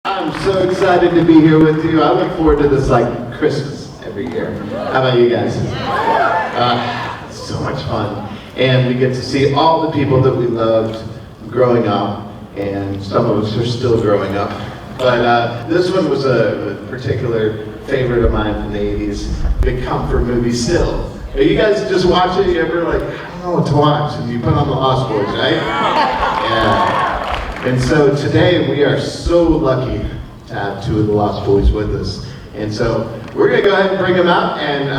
I'm so excited to be here with you. I look forward to this like Christmas every year. How about you guys? It's so much fun. And we get to see all the people that we loved growing up, and some of us are still growing up. But this one was a particular favorite of mine from the 80s. Big comfort movie still. You guys just watch it, you ever like, I don't know what to watch, and you put on the Lost Boys, right? Yeah. And so today we are so lucky to have two of the Lost Boys with us. And so we're gonna go ahead and bring them out, and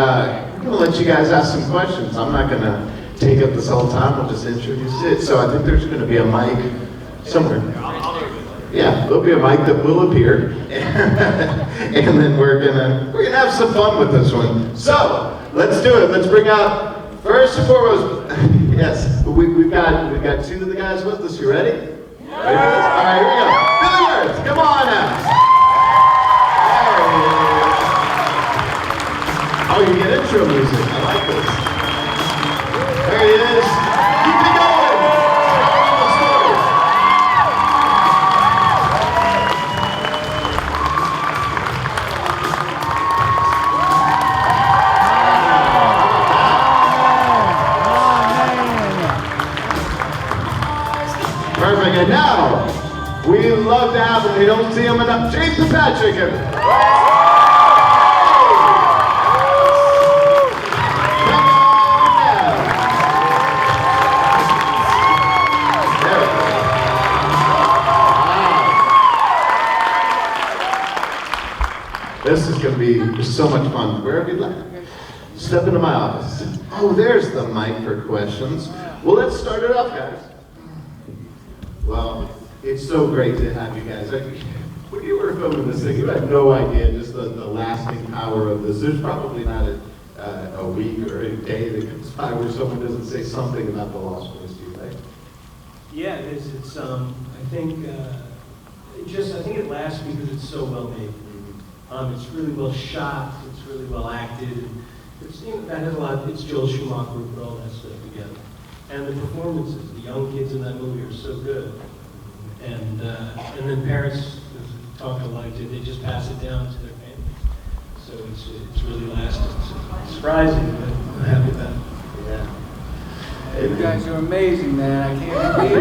we're gonna let you guys ask some questions. I'm not gonna take up this whole time, I'll just introduce it. So I think there's gonna be a mic somewhere. Yeah, there'll be a mic that will appear. And then we're gonna have some fun with this one. So let's do it. Let's bring out, first and foremost, yes, we've got two of the guys with us. You ready? All right, here we go. Billy Wirth, come on out. Oh, you get intro music. I like this. There he is. Keep it going. Tell the story. Perfect. And now, we love to have him. We don't see him enough. James Patrick. This is going to be so much fun. Wherever you'd like. Step into my office. Oh, there's the mic for questions. Well, let's start it off, guys. Well, it's so great to have you guys. When you were filming this thing, you had no idea just the lasting power of this. There's probably not a week or a day that comes by where someone doesn't say something about the Lost Boys, do you think? Yeah, it is. It's I think I think it lasts because it's so well made. It's really well shot. It's really well acted. It's that has a lot. It's Joel Schumacher who put all that stuff together, and the performances. The young kids in that movie are so good, and then parents talk alike. They just pass it down to their families. So it's really lasted. It's surprising, but I'm happy about it. Yeah. You guys are amazing, man. I can't believe it.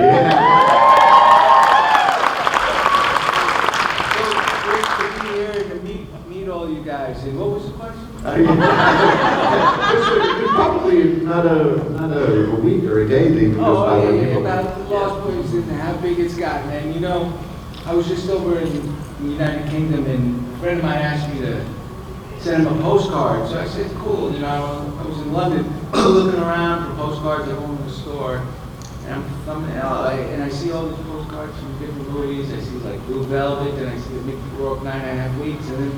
Great to be here and to meet all you guys. And what was the question? It's probably not a week or a day that even goes by when people. About the Lost Boys and how big it's gotten. And you know, I was just over in the United Kingdom, and a friend of mine asked me to send him a postcard. So I said, cool. You know, I was in London looking around for postcards at home in the store, and I'm in LA, and I see all these postcards from different movies. I see like Blue Velvet, and I see the Mickey Rourke 9.5 Weeks, and then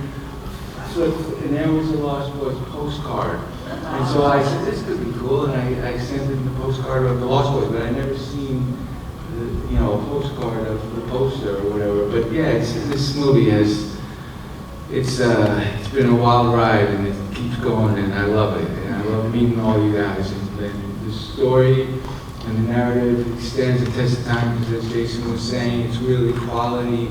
and there was a Lost Boys postcard. And so I said, this could be cool, and I sent him the postcard of the Lost Boys, but I never seen a postcard of the poster or whatever. But yeah, this movie it's been a wild ride, and it keeps going, and I love it. And I love meeting all you guys. And the story and the narrative, it stands the test of time, because as Jason was saying, it's really quality,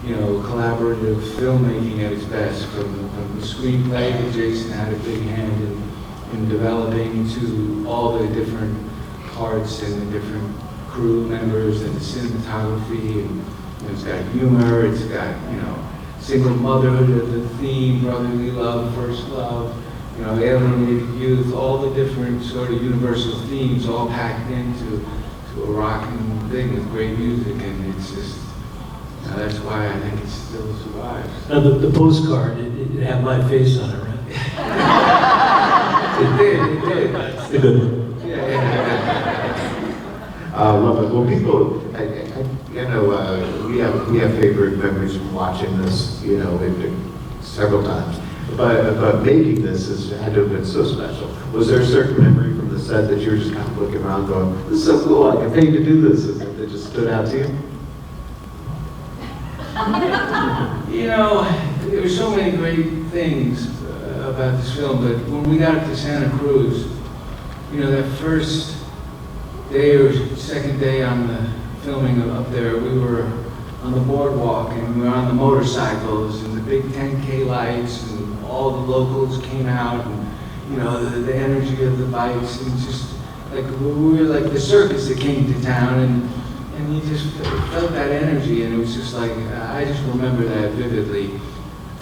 collaborative filmmaking at its best, from the screenplay that Jason had a big hand in developing, to all the different parts and the different crew members and the cinematography, and it's got humor, it's got, single motherhood as the theme, brotherly love, first love, alienated youth, all the different sort of universal themes all packed into a rocking thing with great music, and it's just, that's why I think it still survives. Now the postcard, it had my face on it, right? It did. It's a good one. I love it. Well, people, we have favorite memories from watching this, several times. But making this had to have been so special. Was there a certain memory from the set that you were just kind of looking around going, this is so cool, I can pay to do this, and that just stood out to you? There were so many great things about this film, but when we got up to Santa Cruz, that first day or second day on the filming up there, we were on the boardwalk, and we were on the motorcycles, and the big 10K lights, and all the locals came out, and you know, the energy of the bikes, and just like we were like the circus that came to town, and you just felt that energy, and it was just like, I just remember that vividly.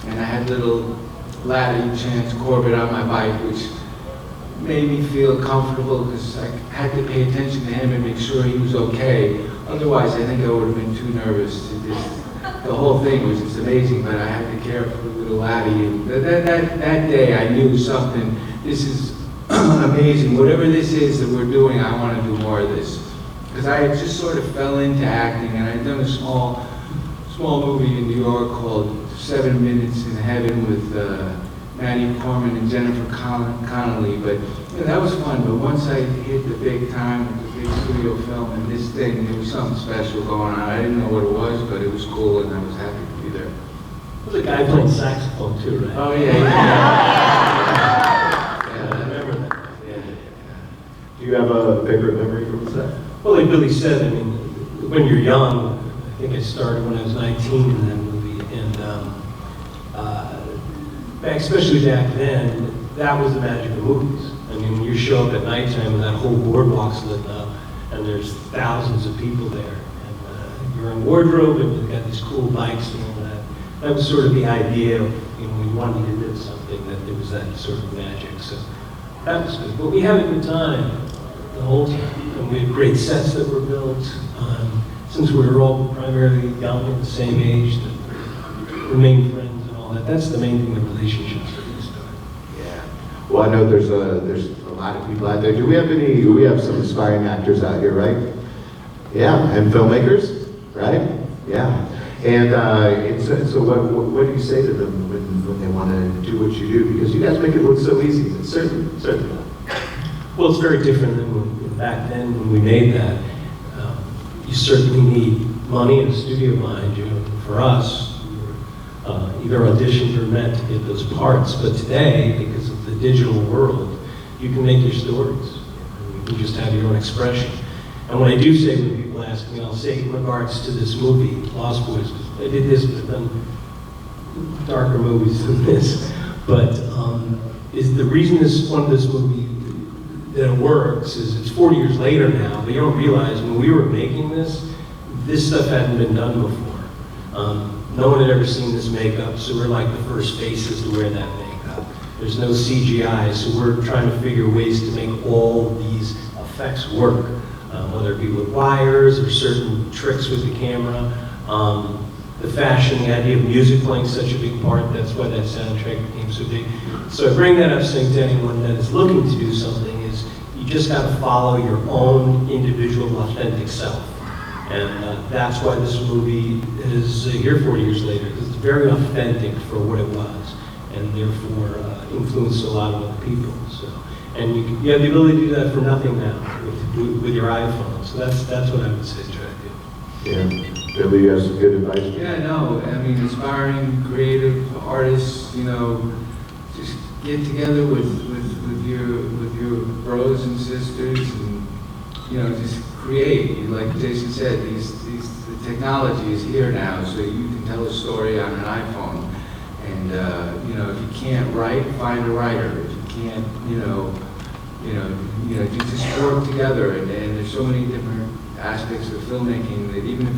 And I had little laddie Chance Corbett on my bike, which made me feel comfortable because I had to pay attention to him and make sure he was okay. Otherwise, I think I would have been too nervous to just, the whole thing was just amazing, but I had to care for little laddie. And that day, I knew something, this is amazing. Whatever this is that we're doing, I want to do more of this. Because I had just sort of fell into acting, and I had done a small movie in New York called 7 Minutes in Heaven with Maddie Corman and Jennifer Connelly. But you know, that was fun. But once I hit the big time, the big studio film, and this thing, there was something special going on. I didn't know what it was, but it was cool, and I was happy to be there. There was a guy playing saxophone too, right? Oh yeah. I remember that. Yeah. Do you have a favorite memory from the set? Well, like Billy said, I mean, when you're young, I think I started when I was 19 in that movie, and especially back then, that was the magic of movies. I mean, when you show up at nighttime and that whole boardwalk's lit up, and there's thousands of people there, and you're in wardrobe, and you've got these cool bikes and all that. That was sort of the idea of, you know, when you wanted to do something, that there was that sort of magic. So that was good. But we had a good time the whole time, and we had great sets that were built. Since we were all primarily young and the same age, that remained friends and all that. That's the main thing, the relationships that we started. Yeah. Well, I know there's a lot of people out there. Do we have some aspiring actors out here, right? Yeah, and filmmakers, right? Yeah. And so what do you say to them when they want to do what you do? Because you guys make it look so easy. It's certainly not. Well, it's very different than back then when we made that. You certainly need money and a studio behind you. For us, we were either auditioned or meant to get those parts. But today, because of the digital world, you can make your stories. You can just have your own expression. And when I do say, when people ask me, I'll say in regards to this movie, Lost Boys, because I did this, but I've done darker movies than this. But is the reason this movie that it works is it's 40 years later now, but you don't realize when we were making this stuff hadn't been done before. No one had ever seen this makeup, so we're like the first faces to wear that makeup. There's no CGI, so we're trying to figure ways to make all these effects work, whether it be with wires or certain tricks with the camera. The fashion, the idea of music playing such a big part, that's why that soundtrack became so big. So I bring that up saying to anyone that is looking to do something is you just got to follow your own individual, authentic self. And that's why this movie is here 40 years later, because it's very authentic for what it was, and therefore influenced a lot of other people. So, and you have the ability to do that for nothing now with your iPhone. So that's what I would say try to do. Yeah. Billy, you have some good advice. Yeah, no, I mean, inspiring, creative artists, you know, just get together with your bros and sisters, and you know, just create. Like Jason said, the technology is here now, so you can tell a story on an iPhone. And you know, if you can't write, find a writer. If you can't, you just work together. And there's so many different aspects of filmmaking that even if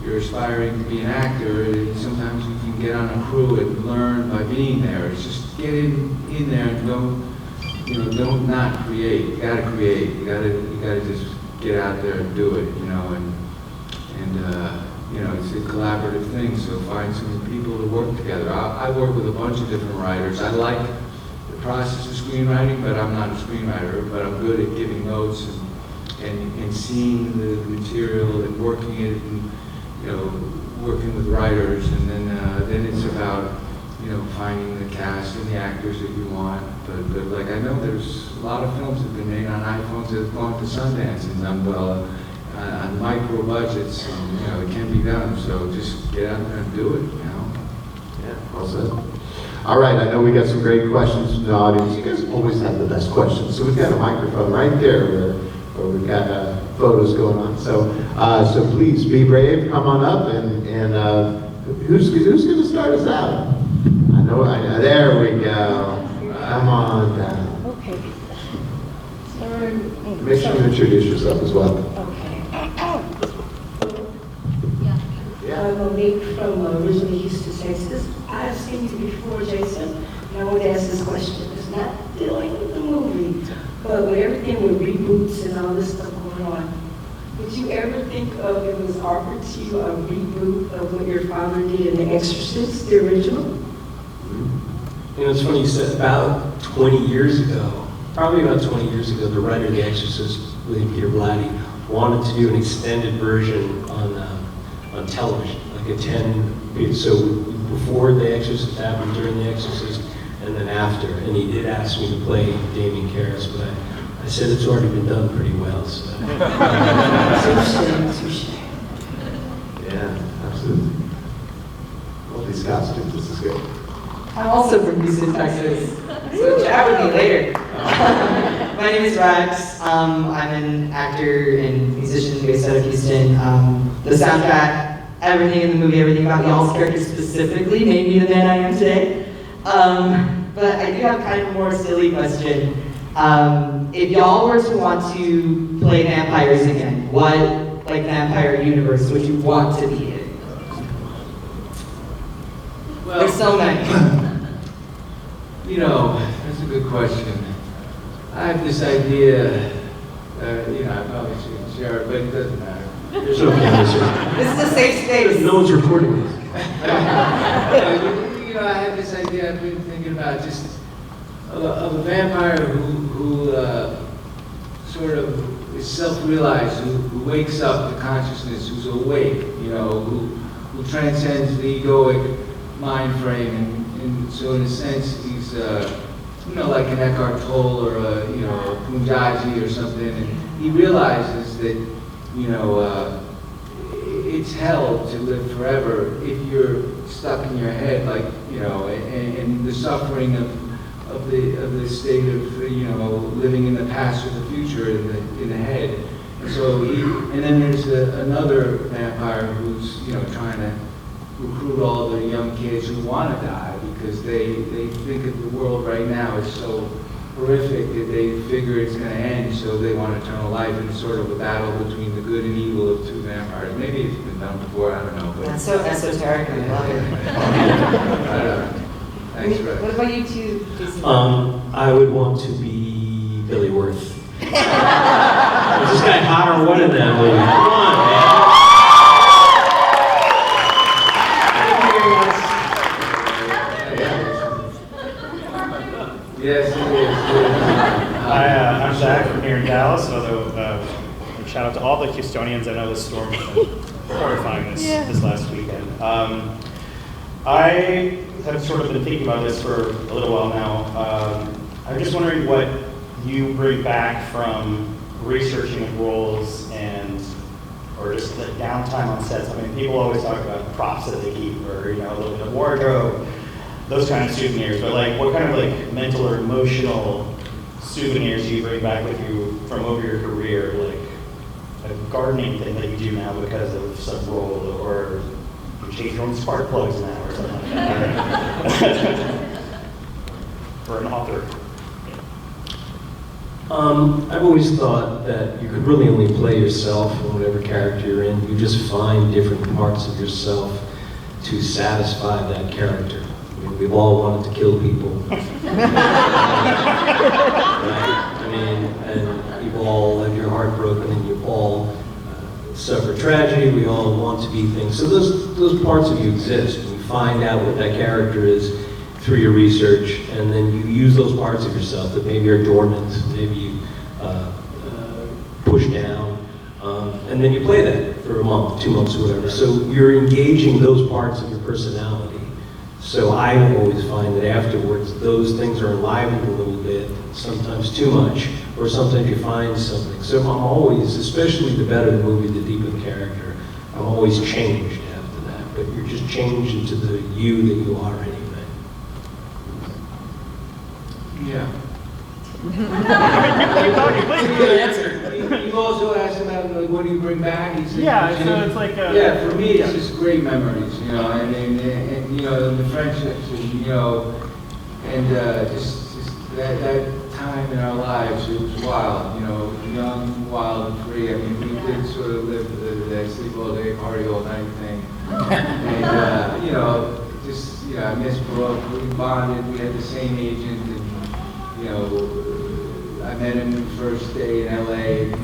you're aspiring to be an actor, sometimes you can get on a crew and learn by being there. It's just get in there and don't not create. You gotta create. You gotta just get out there and do it, you know, and it's a collaborative thing, so find some people to work together. I work with a bunch of different writers. I like the process of screenwriting, but I'm not a screenwriter, but I'm good at giving notes and seeing the material and working it and, you know, working with writers, and then it's about, you know, finding the cast and the actors that you want. But like, I know there's a lot of films that have been made on iPhones that have gone to Sundance and done well on micro budgets, and, you know, it can be done. So just get out there and do it, you know. Yeah, well said. All right, I know we got some great questions from the audience. You guys always have the best questions. So we've got a microphone right there where we've got photos going on. So so please be brave. Come on up and who's going to start us out? I know. There we go. Come on down. Okay. Sorry. Make sure you introduce yourself as well. Okay. Yeah. I'm Monique from originally Houston, Texas. I've seen you before, Jason, and I want to ask this question. It's not dealing with the movie, but with everything with reboots and all this stuff going on, would you ever think of it was offered to you a reboot of what your father did in The Exorcist, the original? You know, it's funny you said about 20 years ago, probably about 20 years ago, the writer of The Exorcist, William Peter Blatty, wanted to do an extended version on television, like a 10, so before The Exorcist happened, during The Exorcist, and then after. And he did ask me to play Damien Karras, but I said it's already been done pretty well, so. Touche. Yeah, absolutely. All these costumes, this is good. I'm also from Houston, Texas, so chat with me later. My name is Rex. I'm an actor and musician based out of Houston. The soundtrack, everything in the movie, everything about y'all's character specifically made me the man I am today. But I do have kind of a more silly question. If y'all were to want to play vampires again, what vampire universe would you want to be in? Well, There's so many. You know, that's a good question. I have this idea, I probably shouldn't share it, but it doesn't matter. It's okay, sir. This is a safe space. No one's recording this. I have this idea I've been thinking about, just of a vampire who sort of is self-realized, who wakes up to consciousness, who's awake, who transcends the egoic mind frame, and so in a sense he's like an Eckhart Tolle or a Punjabi or something, and he realizes that it's hell to live forever if you're stuck in your head, and the suffering of the state of living in the past or the future in the head. And so and then there's another vampire who's trying to recruit all the young kids who want to die because they think that the world right now is so horrific that they figure it's going to end, so they want eternal life, and it's sort of a battle between the good and evil of two vampires. Maybe it's been done before, I don't know. But That's so esoteric, I love it. I don't know. Thanks, Rex. What about you two, Jason? I would want to be Billy Wirth. Is this guy hot or what in that movie? Come on, man. Yes, it is. I'm Zach from here in Dallas, although shout out to all the Houstonians. I know this storm has been horrifying this last weekend. I have sort of been thinking about this for a little while now. I'm just wondering what you bring back from researching the roles or just the downtime on sets. I mean, people always talk about props that they keep, or a little bit of wardrobe, those kind of souvenirs. But what kind of mental or emotional souvenirs do you bring back with you from over your career, like a gardening thing that you do now because of some role, or you change your own spark plugs now, or something like that, or an author? I've always thought that you could really only play yourself in whatever character you're in. You just find different parts of yourself to satisfy that character. I mean, we've all wanted to kill people. Right? I mean, and you've all had your heart broken, and you've all suffered tragedy. We all want to be things. So those parts of you exist. And you find out what that character is through your research, and then you use those parts of yourself that maybe are dormant, maybe you push down, and then you play that for a month, 2 months, or whatever. So you're engaging those parts of your personality. So I always find that afterwards, those things are enlivened a little bit, sometimes too much, or sometimes you find something. So I'm always, especially the better the movie, the deeper the character, I'm always changed after that. But you're just changed into the you that you are anyway. Yeah. Good answer. You've also asked about, like, what do you bring back? He said, Yeah, so it's like a... Yeah, for me, it's just great memories, you know, and you know, the friendships, and, you know, and just that time in our lives, it was wild, you know, young, wild, and free. I mean, we did sort of live the sleep all day, party all night thing. And, you know, just, you know, I miss Brooke. We bonded, we had the same agent, and, you know, I met him the first day in LA.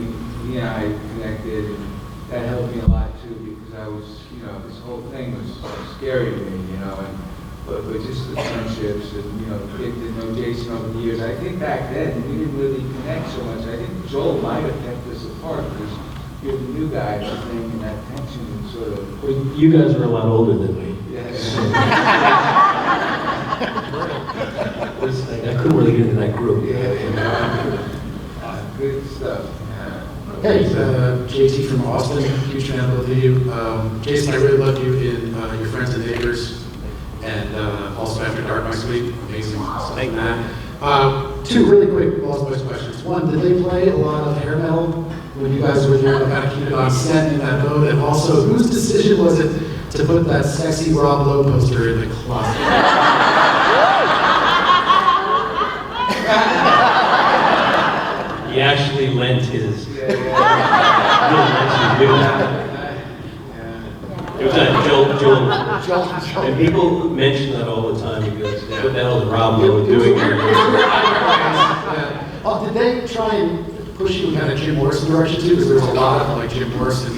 He and I connected, and that helped me a lot too, because I was, you know, this whole thing was scary to me, you know, and but just the friendships and, you know, getting to know Jason over the years. I think back then we didn't really connect so much. I think Joel might have kept us apart because you're the new guy, I think, and that tension and sort of. Well, you guys are a lot older than me. Yes. I couldn't really get into that group. Good stuff. Hey, JT from Austin, huge fan of both of you. Jason, I really loved you in Your Friends and Neighbors, and also After Dark next week. Amazing stuff in that. Two really quick Lost Boys questions. One, did they play a lot of hair metal when you guys were there to kind of keep it on set in that boat? And also, whose decision was it to put that sexy Rob Lowe poster in the closet? He actually lent his. It was that Joel. And people mention that all the time because what the hell is Rob Lowe doing here? Oh, did they try and push you in kind of Jim Morrison direction too? Because there's a lot of like Jim Morrison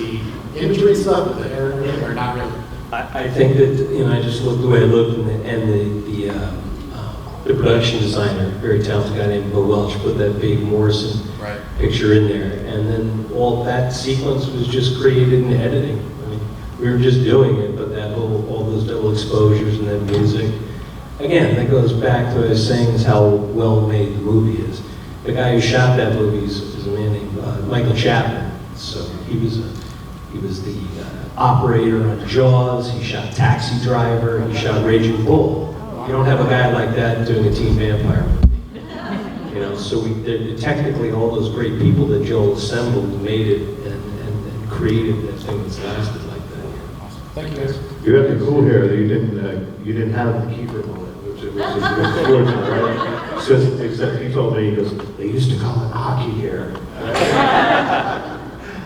imagery stuff with the hair and everything, or not really? I think that, you know, I just looked the way I looked, and the production designer, very talented guy named Bo Welch, put that big Morrison picture in there, and then all that sequence was just created in editing. I mean, we were just doing it, but that all those double exposures and that music, again, that goes back to what I was saying is how well made the movie is. The guy who shot that movie is a man named Michael Chapman. So he was the operator on Jaws. He shot Taxi Driver. He shot Raging Bull. You don't have a guy like that doing a teen vampire movie. You know, so technically all those great people that Joel assembled made it and created that thing that's lasted like that. Awesome. Thank you guys. You have the cool hair that you didn't have the Kiefer moment, which is unfortunate, right? So, except he told me, he goes, they used to call it hockey hair.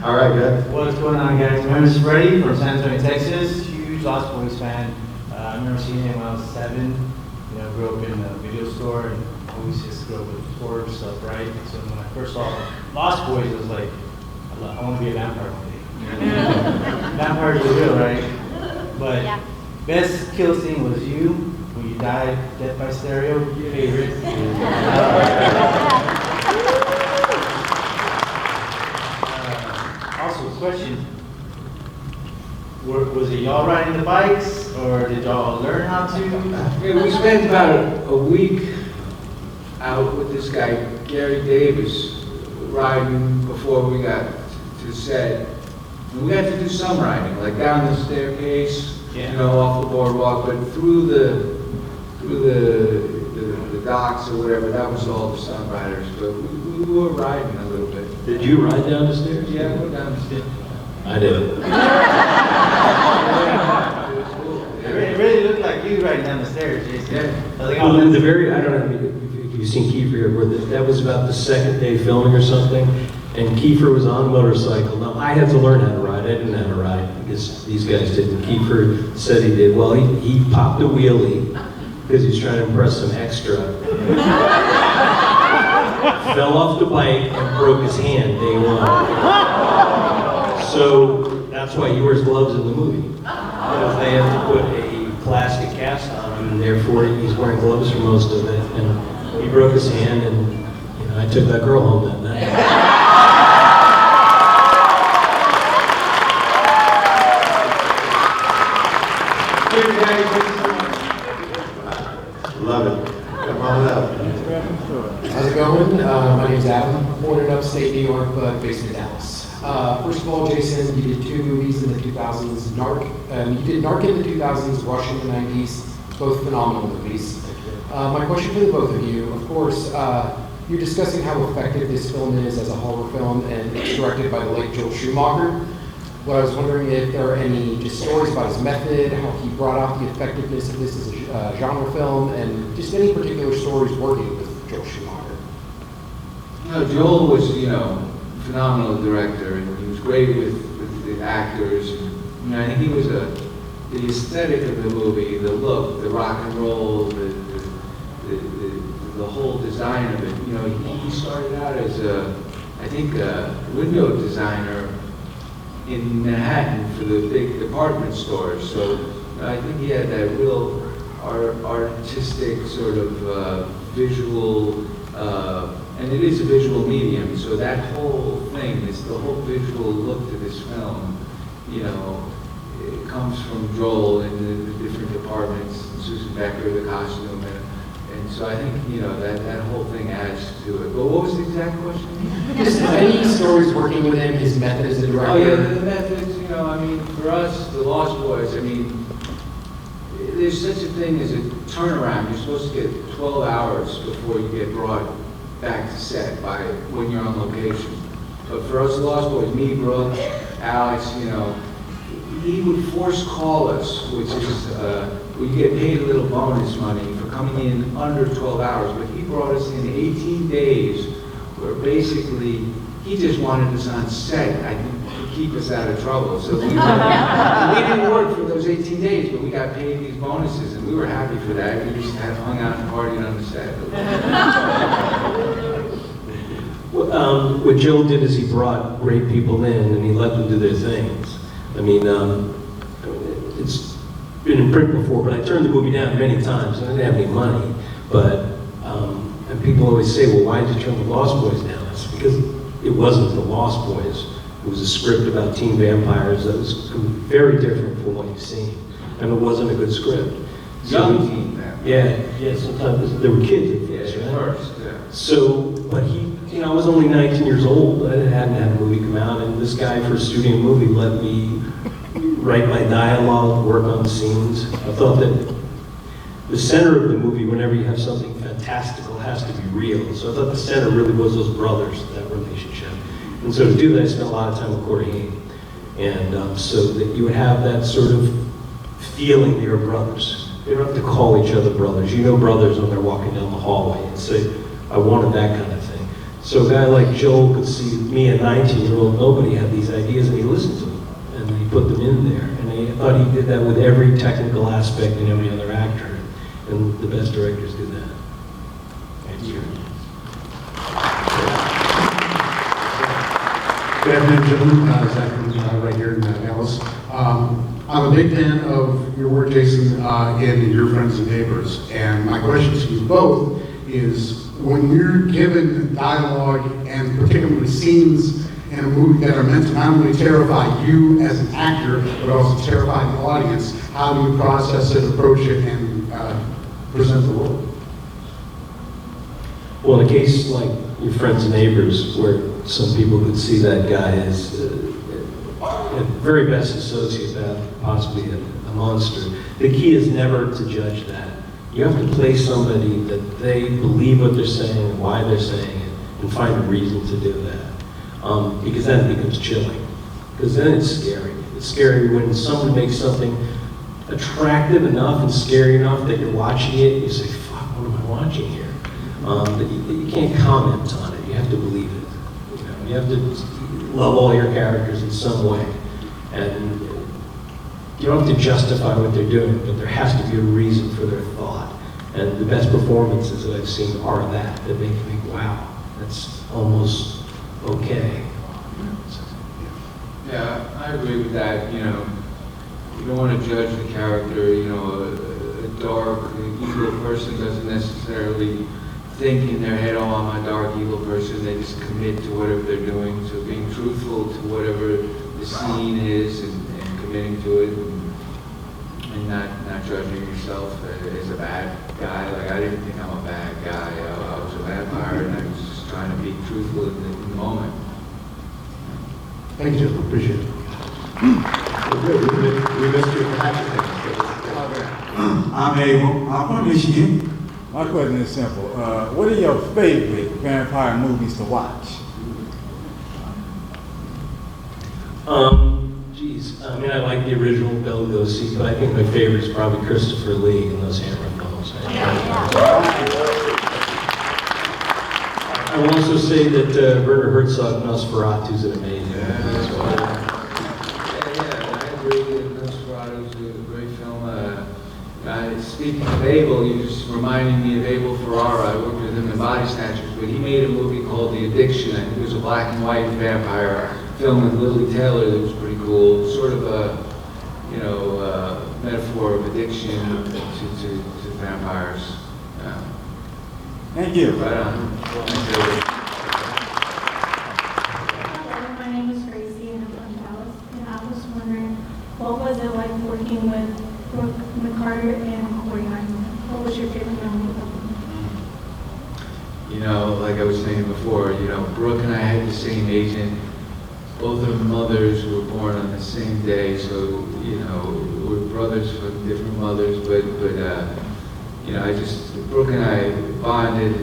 All right, good. What's going on, guys? My name is Freddie from San Antonio, Texas. Huge Lost Boys fan. I remember seeing him when I was 7. You know, grew up in a video store and always just grew up with horror stuff, right? So when I first saw Lost Boys, it was like, I want to be a vampire one day. Vampires are real, right? But best kill scene was you when you died, death by stereo. Your favorite. Also, question. Was it y'all riding the bikes, or did y'all learn how to? Yeah, we spent about a week out with this guy, Gary Davis, riding before we got to set. And we had to do some riding, like down the staircase, you know, off the boardwalk, but through the docks or whatever. That was all the stunt riders, but we were riding a little bit. Did you ride down the stairs? Yeah, we went down the stairs. I did. It really looked like you riding down the stairs, Jason. Yeah. I was like, Well, oh, I don't know if you've seen Kiefer here, where that was about the second day filming or something, and Kiefer was on a motorcycle. Now, I had to learn how to ride. I didn't know how to ride because these guys didn't. Kiefer said he did. Well, he popped a wheelie because he's trying to impress some extra. Fell off the bike and broke his hand day one. So that's why he wears gloves in the movie. Because they have to put a plastic cast on him, and therefore he's wearing gloves for most of it. And he broke his hand, and you know, I took that girl home that night. Love it. Come on up. How's it going? My name's Adam. Born in upstate New York, but based in Dallas. First of all, Jason, you did 2 movies in the 2000s, Narc. You did Narc in the 2000s, Rush in the 90s, both phenomenal movies. My question for the both of you, of course, you're discussing how effective this film is as a horror film, and it's directed by the late Joel Schumacher. But I was wondering if there are any just stories about his method, how he brought out the effectiveness of this as a genre film, and just any particular stories working with Joel Schumacher. Joel was, phenomenal director, and he was great with the actors. I think he was the aesthetic of the movie, the look, the rock and roll, the whole design of it. He started out as a window designer in Manhattan for the big department stores. So I think he had that real artistic sort of visual, and it is a visual medium. So that whole thing, the whole visual look to this film, it comes from Joel and the different departments, and Susan Becker, the costume, and so I think that whole thing adds to it. But what was the exact question? Just any stories working with him, his method as a director? Oh yeah, the methods, for us, the Lost Boys, there's such a thing as a turnaround. You're supposed to get 12 hours before you get brought back to set by when you're on location. But for us, the Lost Boys, me, Brooke, Alex, he would force call us, which is, we get paid a little bonus money for coming in under 12 hours, but he brought us in 18 days where basically he just wanted us on set, I think, to keep us out of trouble. So we didn't work for those 18 days, but we got paid these bonuses, and we were happy for that. We just had hung out and partied on the set. What Joe did is he brought great people in and he let them do their things. It's been in print before, but I turned the movie down many times. I didn't have any money, but and people always say, well, why did you turn the Lost Boys down? It's because it wasn't the Lost Boys. It was a script about teen vampires that was very different from what you've seen, and it wasn't a good script. Young teen vampires. Yeah. Sometimes there were kids at first, right? First, yeah. So, but I was only 19 years old. I hadn't had a movie come out, and this guy for a studio movie let me write my dialogue, work on scenes. I thought that the center of the movie, whenever you have something fantastical, has to be real. So I thought the center really was those brothers, that relationship. And so to do that, I spent a lot of time with Corey, and so that you would have that sort of feeling that you're brothers. You don't have to call each other brothers. You know brothers when they're walking down the hallway, and say, I wanted that kind of thing. So a guy like Joel could see me, a 19-year-old, nobody had these ideas, and he listened to them, and he put them in there. And I thought he did that with every technical aspect and every other actor, and the best directors do that. Thank you. Good afternoon, gentlemen. Zach right here in Dallas. I'm a big fan of your work, Jason, and your friends and neighbors. And my question to you both is, when you're given dialogue and particularly scenes in a movie that are meant to not only terrify you as an actor, but also terrify the audience, how do you process it, approach it, and present the role? Well, in a case like your friends and neighbors, where some people could see that guy as at very best a sociopath, possibly a monster, the key is never to judge that. You have to play somebody that they believe what they're saying and why they're saying it, and find a reason to do that. Because then it becomes chilling. Because then it's scary. It's scary when someone makes something attractive enough and scary enough that you're watching it, you say, fuck, what am I watching here? You can't comment on it. You have to believe it. You have to love all your characters in some way. And you don't have to justify what they're doing, but there has to be a reason for their thought. And the best performances that I've seen are that make you think, wow, that's almost okay. Yeah, I agree with that. You don't want to judge the character. A dark, evil person doesn't necessarily think in their head, oh, I'm a dark, evil person. They just commit to whatever they're doing. So being truthful to whatever the scene is and committing to it, and not judging yourself as a bad guy. Like, I didn't think I'm a bad guy. I was a vampire, and I was just trying to be truthful in the moment. Thank you, gentlemen. Appreciate it. We missed you for I'm from Michigan. My question is simple. What are your favorite vampire movies to watch? Geez, I mean, I like the original Bela Lugosi, but I think my favorite is probably Christopher Lee and those Hammer films. I will also say that Werner Herzog Nosferatu is an amazing movie as well. I agree. Nosferatu is a great film. Speaking of Abel, you just reminded me of Abel Ferrara. I worked with him in Body Snatchers, but he made a movie called The Addiction. I think it was a black and white vampire film with Lily Taylor that was pretty cool. Sort of a, metaphor of addiction to vampires. Thank you. Right on. Hello, my name is Gracie and I'm from Dallas. And I was wondering, what was it like working with Brooke McCarter and Corey Hyman? What was your favorite memory of them? Like I was saying before, Brooke and I had the same agent. Both our mothers were born on the same day, so, we're brothers from different mothers, but Brooke and I bonded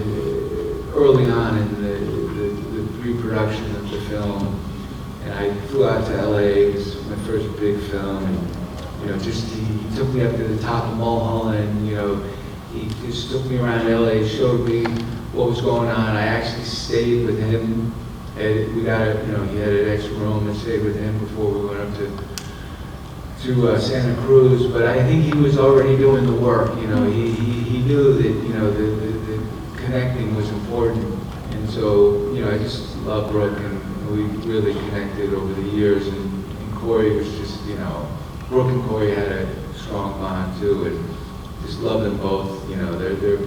early on in the pre-production of the film, and I flew out to LA. It was my first big film, and he took me up to the top of Mulholland. He just took me around LA, showed me what was going on. I actually stayed with him. We got he had an extra room and stayed with him before we went up to Santa Cruz. But I think he was already doing the work. He knew that the connecting was important, and so I just love Brooke, and we really connected over the years. And Corey was just Brooke and Corey had a strong bond too, and just love them both. They're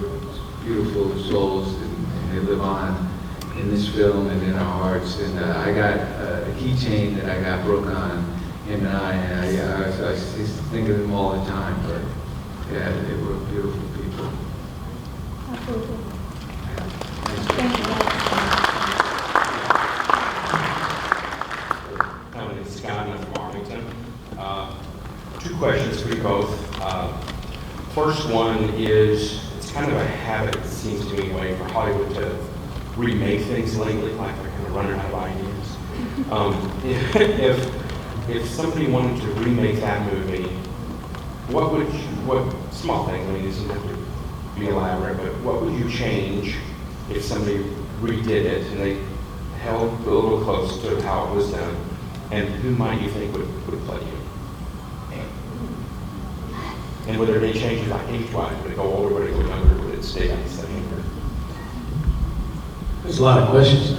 beautiful souls, and they live on in this film and in our hearts. And I got a keychain that I got Brooke on, him and I just think of them all the time. But yeah, they were beautiful people. Absolutely. Thank you. My name is Scott, and I'm from Arlington. Two questions for you both. First one is, it's kind of a habit, it seems to me, anyway, for Hollywood to remake things lately, like they're kind of running out of ideas. If somebody wanted to remake that movie, what small thing, I mean, it doesn't have to be elaborate, but what would you change if somebody redid it and they held a little close to how it was done, and who might you think would play you? And would there be changes like age-wise? Would it go older, would it go younger, would it stay on the same? There's a lot of questions.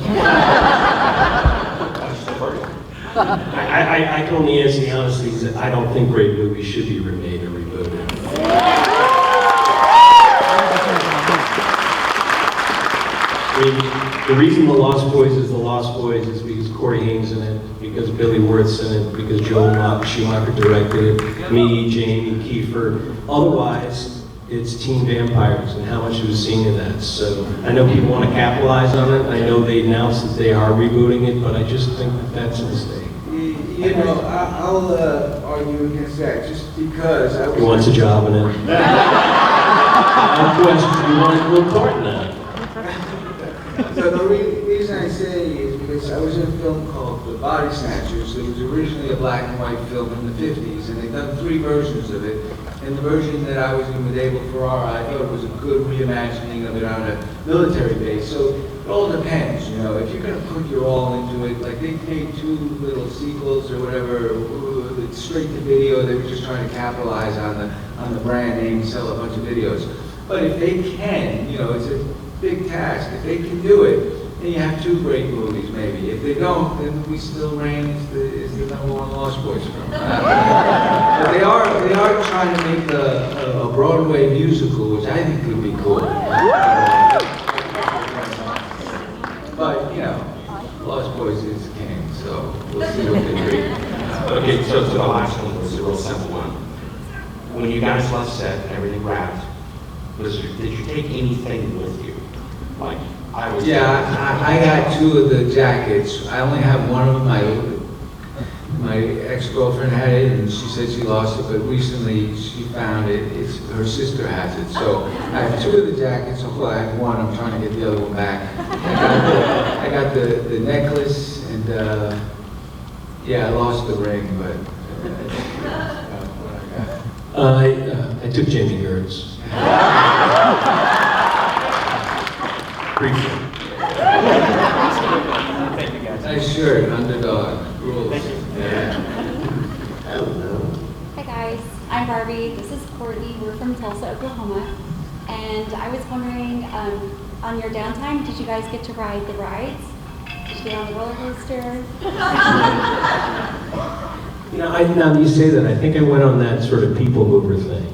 That's the first one. I can only answer the honestly is that I don't think great movies should be remade or rebooted. I mean, the reason The Lost Boys is The Lost Boys is because Corey Haim's in it, because Billy Wirth's in it, because Joel Schumacher directed it, me, Jamie, Kiefer. Otherwise, it's teen vampires and how much we've seen of that. So I know people want to capitalize on it. I know they announced that they are rebooting it, but I just think that that's a mistake. I'll argue against that just because I was. He wants a job in it. I have questions. You want to go part in that? So the reason I say is because I was in a film called The Body Snatchers. It was originally a black and white film in the 50s, and they've done 3 versions of it. And the version that I was in with Abel Ferrara, I thought it was a good reimagining of it on a military base. So it all depends, if you're going to put your all into it, like they made 2 little sequels or whatever, straight to video. They were just trying to capitalize on the brand name and sell a bunch of videos. But if they can, it's a big task. If they can do it, then you have 2 great movies, maybe. If they don't, then we still reign as the #1 Lost Boys film. But they are trying to make a Broadway musical, which I think could be cool. But Lost Boys is king, so we'll see what they do. Okay, so the last one was a real simple one. When you guys left set and everything wrapped, did you take anything with you? Like, I was. Yeah, I got 2 of the jackets. I only have one of my ex-girlfriend ex-girlfriend had it, and she said she lost it, but recently she found it. Her sister has it. So I have 2 of the jackets. So far I have 1. I'm trying to get the other one back. I got the necklace, and yeah, I lost the ring, but that's what I got. I took Jamie Gertz. Briefly. Thank you, guys. Nice shirt, underdog. Rules. Thank you. Yeah. Hi guys, I'm Barbie. This is Courtney. We're from Tulsa, Oklahoma. And I was wondering, on your downtime, did you guys get to ride the rides? Did you get on the roller coaster? You know, now you say that, I think I went on that sort of people mover thing.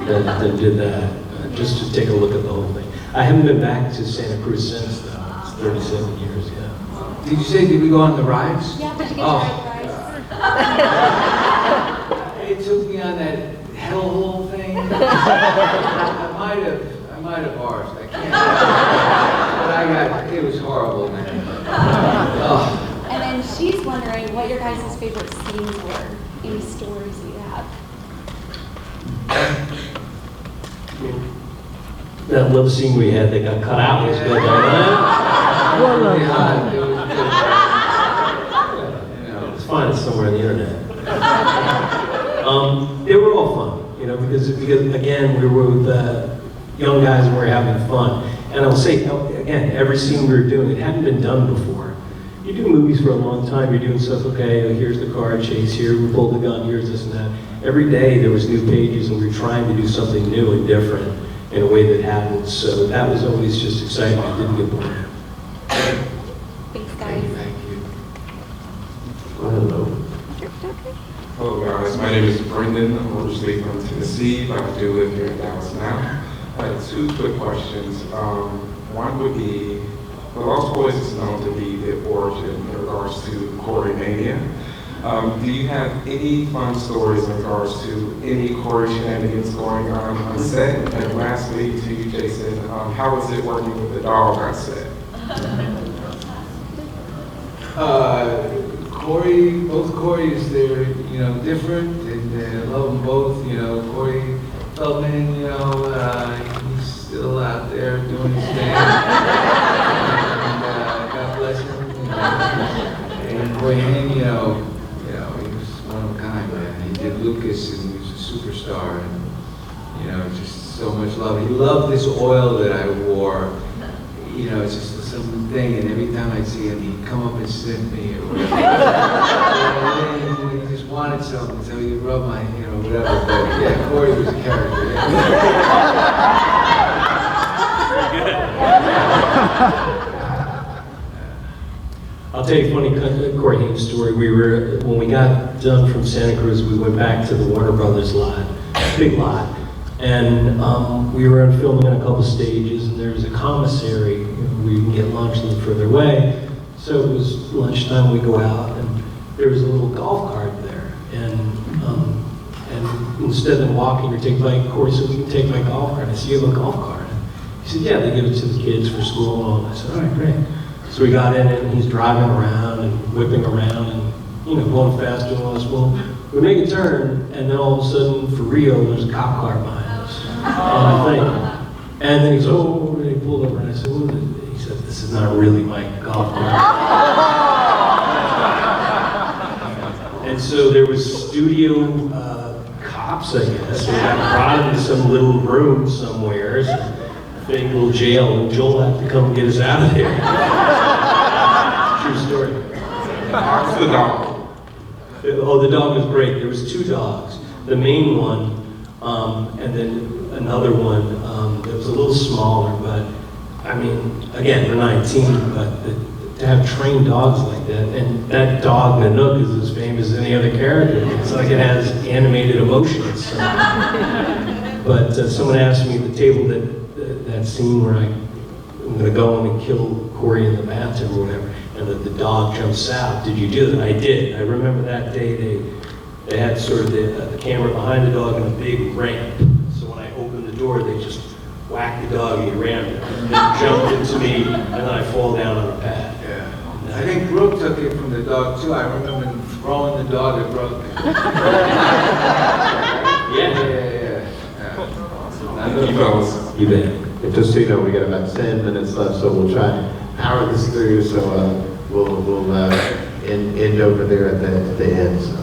That did that, just to take a look at the whole thing. I haven't been back to Santa Cruz since, though. It's 37 years, yeah. Did you say, did we go on the rides? Yeah, did you get to ride the rides? It took me on that hellhole thing. I might have barfed. I can't. But it was horrible, man. Oh. And then she's wondering what your guys' favorite scenes were. Any stories that you have? That love scene we had that got cut out was good, It's fine, it's somewhere on the internet. They were all fun, you know, because again, we were with young guys and we were having fun. And I'll say, again, every scene we were doing, it hadn't been done before. You do movies for a long time, you're doing stuff, okay, here's the car chase, here we pulled the gun, here's this and that. Every day there was new pages and we were trying to do something new and different in a way that happened. So that was always just exciting. I didn't get bored. Thanks, guys. Thank you. Hello. Hello guys, my name is Brendan. I'm originally from Tennessee, but I do live here in Dallas now. I have 2 quick questions. One would be, the Lost Boys is known to be the origin in regards to Corey Mania. Do you have any fun stories in regards to any Corey shenanigans going on set? And lastly, to you, Jason, how was it working with the dog on set? Both Corey's, they're, you know, different, and I love them both. You know, Corey Feldman, you know, he's still out there doing his thing. And God bless him. And Corey Haim, you know, he was one of a kind, man. He did Lucas, and he was a superstar, and you know, just so much love. He loved this oil that I wore. You know, it's just some thing, and every time I'd see him, he'd come up and sniff me or whatever. When he just wanted something, so he'd rub my, you know, whatever. But yeah, Corey was a character. I'll tell you a funny Corey Haim story. When we got done from Santa Cruz, we went back to the Warner Brothers lot, big lot. And we were filming in a couple stages, and there was a commissary. You know, we can get lunch a little further away. So it was lunchtime, we go out, and there was a little golf cart there. And instead of walking or taking my Corey said, we can take my golf cart. I said, you have a golf cart? He said, yeah, they give it to the kids for school. And I said, all right, great. So we got in it, and he's driving around and whipping around and, you know, going fast doing all this. Well, we make a turn, and then all of a sudden, for real, there's a cop car behind us. And then he said, oh, and he pulled over, and I said, what is it? He said, this is not really my golf cart. And so there was studio cops, I guess, who got brought into some little room somewhere, some fake little jail, and Joel had to come get us out of there. True story. How's the dog? Oh, the dog was great. There was 2 dogs. The main one, and then another one that was a little smaller, but I mean, again, they're 19, but to have trained dogs like that, and that dog, Nanook, is as famous as any other character. It's like it has animated emotions. But someone asked me at the table that scene where I'm going to go in and kill Corey in the bathtub or whatever, and the dog jumps out. Did you do that? I did. I remember that day they had sort of the camera behind the dog and a big ramp. So when I opened the door, they just whacked the dog and he ran and then jumped into me, and then I fall down on the pad. Yeah. I think Brooke took it from the dog too. I remember Rowan the dog that broke me. Yeah. Thank you, fellas. You bet. And just so you know, we got about 10 minutes left, so we'll try and power this through. So we'll end over there at the end. So.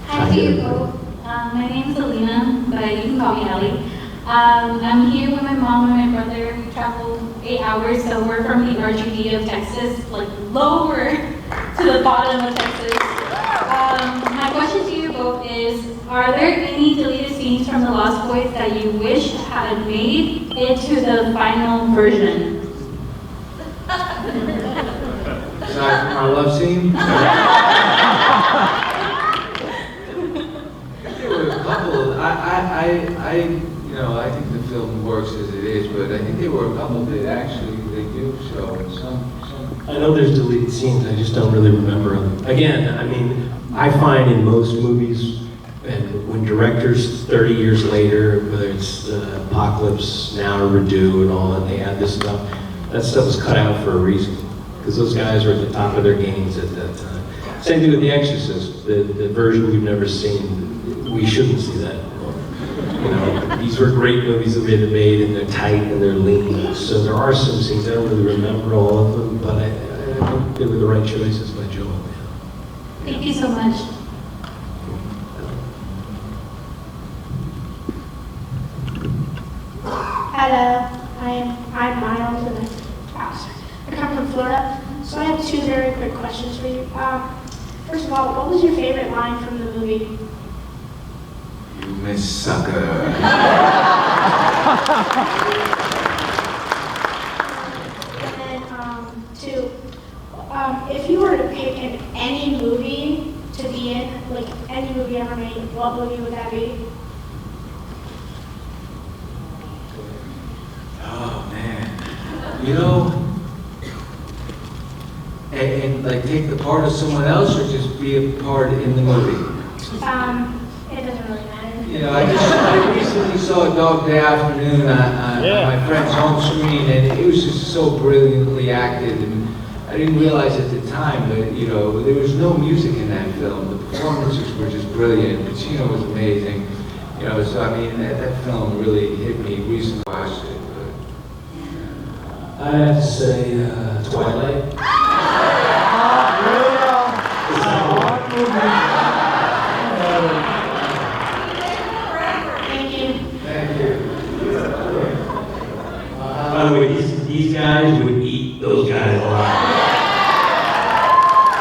Hi to you both. My name is Alina, but you can call me Ellie. I'm here with my mom and my brother. We traveled 8 hours, so we're from the RGV of Texas, like lower to the bottom of Texas. My question to you both is, are there any deleted scenes from the Lost Boys that you wish had made into the final version? Aside from our love scene? There were a couple of, I think the film works as it is, but I think there were a couple that actually they do show some. I know there's deleted scenes, I just don't really remember them. Again, I mean, I find in most movies, and when directors 30 years later, whether it's Apocalypse Now or Redo and all that, they add this stuff, that stuff was cut out for a reason. Because those guys were at the top of their games at that time. Same thing with The Exorcist, the version we've never seen. We shouldn't see that. You know, these were great movies that we had made, and they're tight and they're lean. So there are some scenes, I don't really remember all of them, but I think they were the right choices by Joel. Thank you so much. Hello, I'm Miles, and I come from Florida. So I have two very quick questions for you. First of all, what was your favorite line from the movie? You miss sucker. And then two, if you were to pick any movie to be in, like any movie ever made, what movie would that be? Oh man, you know, and like take the part of someone else, or just be a part in the movie. It doesn't really matter. You know, I recently saw A Dog Day Afternoon on my friend's home screen, and it was just so brilliantly acted, and I didn't realize at the time, but you know, there was no music in that film. The performances were just brilliant. Pacino was amazing. You know, so I mean, that film really hit me recently. Watched it. I have to say Twilight. Thank you. Thank you. By the way, these guys would eat those guys alive.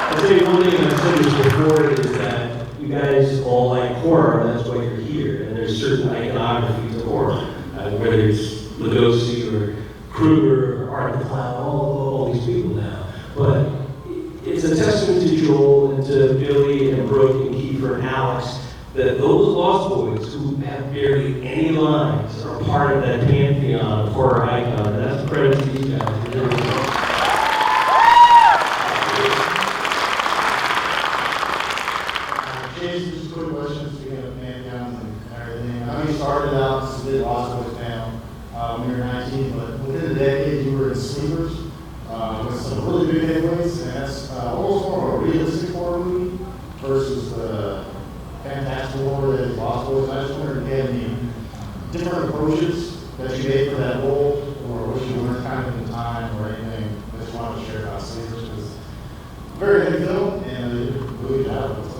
I'll tell you one thing, I've said this before, is that you guys all like horror, and that's why you're here. And there's certain iconography to horror, whether it's Lugosi or Kruger or Art the Clown, all these people now. But it's a testament to Joel and to Billy and Brooke and Kiefer and Alex that those Lost Boys who have barely any lines are part of that pantheon of horror icon. And that's a credit to these guys. James, just a quick question, speaking of pantheons and everything. I know you started out as a big Lost Boys fan when you were 19, but within a decade you were in Sleepers with some really big heavyweights, and that's almost more of a realistic horror movie versus the fantastic horror that is Lost Boys. I just wondered if you had any different approaches that you made for that role, or what you learned kind of in time, or anything that you wanted to share about Sleepers, because it's a very heavy film, and they did a really good job with it.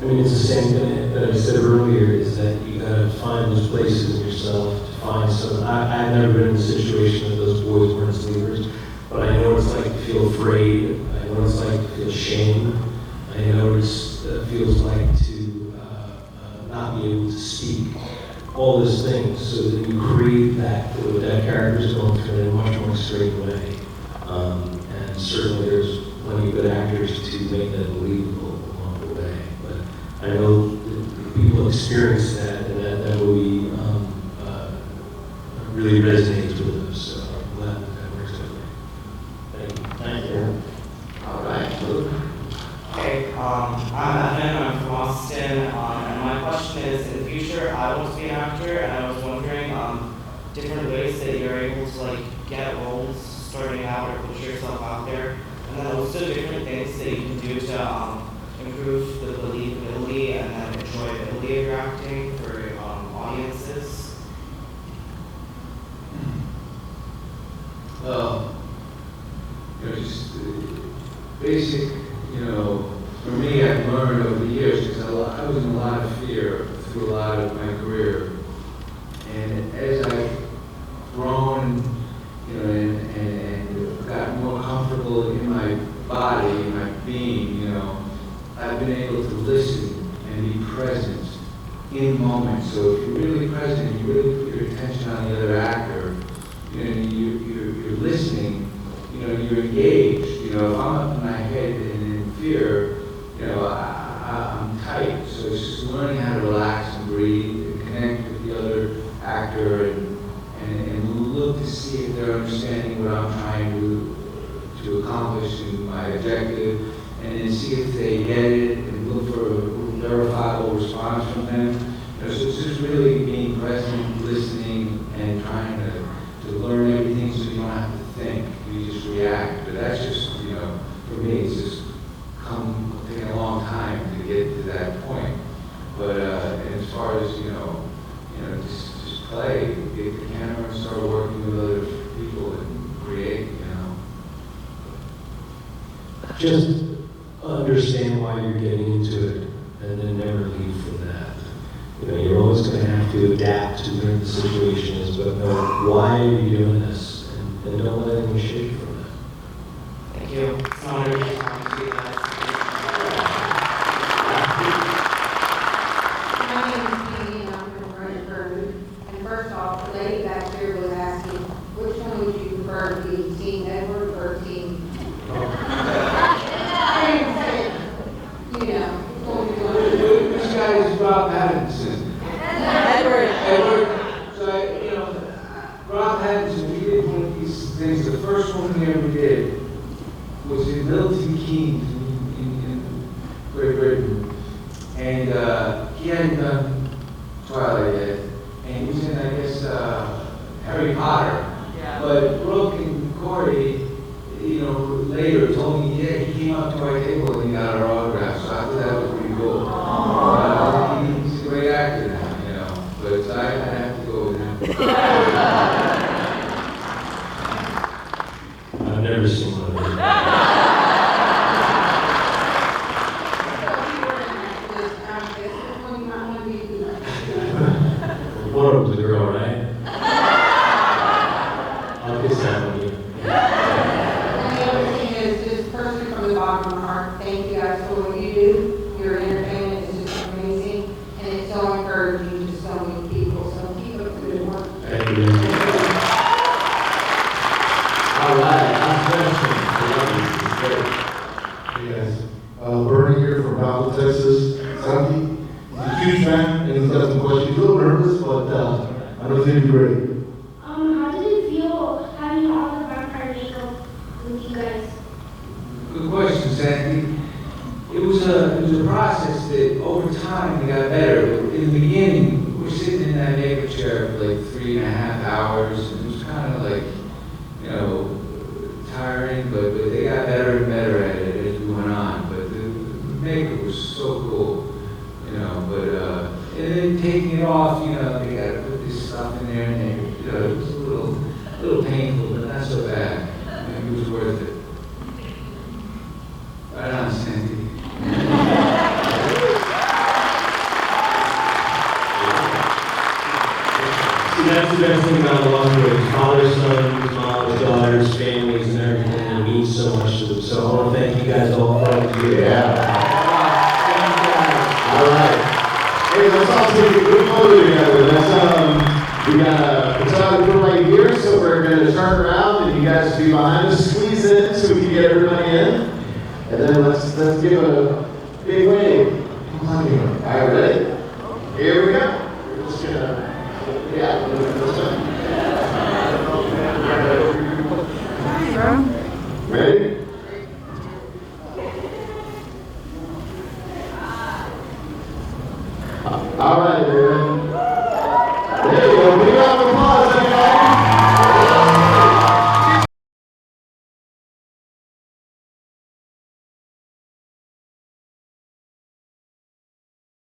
I mean, it's the same thing that I said earlier, is that you gotta find those places in yourself to find some. I've never been in a situation that those boys were in Sleepers, but I know what it's like to feel afraid. I know what it's like to feel shame. I know what it feels like to not be able to speak. All those things, so that you create that, what that character is going through in a much more straight way. And certainly there's plenty of good actors to make that believable. I know people experience that, and that movie really resonates with them, so I'm glad that works out. Thank you. Thank you. All right. Hey, I'm Evan, I'm from Austin, and my question is, in the future, I want to be an actor, and I was wondering different ways that you're able to like get roles starting out or push yourself out there, and then also different things that you can do to improve the believability and then enjoyability of your acting for audiences? Well, just basic, for me, I've learned over the years, because I was in a lot of fear through a lot of my career. And as I've grown, and gotten more comfortable in my body, in my being, I've been able to listen and be present in moments. So if you're really present, you really put your attention on the other actor, you're listening, you're engaged. If I'm up in my head and in fear, I'm tight. So it's just learning how to relax and breathe and connect with the other actor and look to see if they're understanding what I'm trying to accomplish in my objective, and then see if they get it and look for a verifiable response from them. So it's just really being present, listening, and trying to learn everything so you don't have to think, you just react. But that's just, for me, it's just taking a long time to get to that point. But as far as, just play, get the camera and start working with other people and create, Just understand why you're getting into it and then never leave from that. You're always going to have to adapt to where the situation is, but know why are you doing this, and don't let anyone shake you from that. Thank you. It's an honor to be talking to you guys. My name is Jeannie, and I'm from Irving. And first off, the lady back there was asking, which one would you prefer to be, Team Edward or Team? This guy is Rob Pattinson. Edward. So, Rob Pattinson, we did one of these things. The first one we ever did was in Milton Keynes in Great Britain. And he hadn't done Twilight yet. And he was in, I guess, Harry Potter. Yeah. But Brooke and Corey, later told me, yeah, he came up to our table and he got our autograph. So I thought that was pretty cool. He's a great actor now, but I have to go with him. I've never seen one of those. One of them's a girl, right? I'll kiss that one. And the other thing is, just personally from the bottom of my heart, thank you guys for what you do. Your entertainment is just amazing, and it's so encouraging to so many people. So keep up the good work. Thank you. All right, last question. Hey guys, Bernie here from Dallas, Texas. Santi, he's a huge fan, and he's got some questions. He's a little nervous, but I know it's going to be great. How did it feel having all the vampire makeup with you guys? Good question, Sandy. It was a process that over time we got better. In the beginning, we were sitting in that makeup chair for like 3.5 hours, and it was kind of like, tiring, but they got better and better at it as we went on. But the makeup was so cool, and then taking it off, they got to put this stuff in there, and it was a little painful, but not so bad. It was worth it. Right on, Sandy. See, that's the best thing about the Lost Boys. Fathers, sons, moms, daughters, families, and everything. It means so much to them. So I want to thank you guys all for all you do. Yeah. All right. Hey, let's all take a good photo together. We got a photographer right here, so we're going to turn around and you guys be behind us.